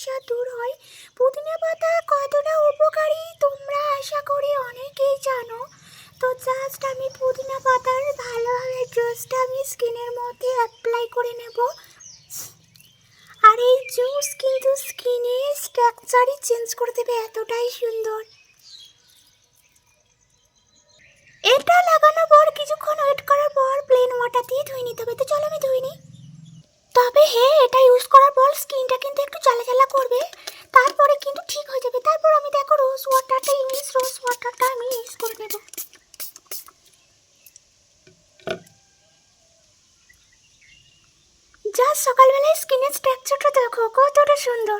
সমস্যা দূর হয়। পুদিনা পাতা কতটা উপকারী তোমরা আশা করি অনেকেই জানো। তো জাস্ট আমি পুদিনা পাতার ভালোভাবে জুসটা আমি স্কিনের মধ্যে অ্যাপ্লাই করে নেব। আর এই জুস কিন্তু স্কিনের স্ট্রাকচারই চেঞ্জ করে দেবে, এতটাই সুন্দর। এটা লাগানোর পর কিছুক্ষণ ওয়েট করার পর প্লেন ওয়াটার দিয়ে ধুয়ে নিতে হবে। তো চলো আমি ধুয়ে নিই। তবে হ্যাঁ, এটা ইউজ করার পর স্কিনটা কিন্তু একটু জ্বালা জ্বালা করবে, তারপরে কিন্তু ঠিক হয়ে যাবে। তারপর আমি দেখো রোজ ওয়াটারটা, ইংলিশ রোজ ওয়াটারটা আমি ইউজ করে নেব। জাস্ট সকালবেলায় স্কিনের স্ট্রাকচারটা দেখো কতটা সুন্দর।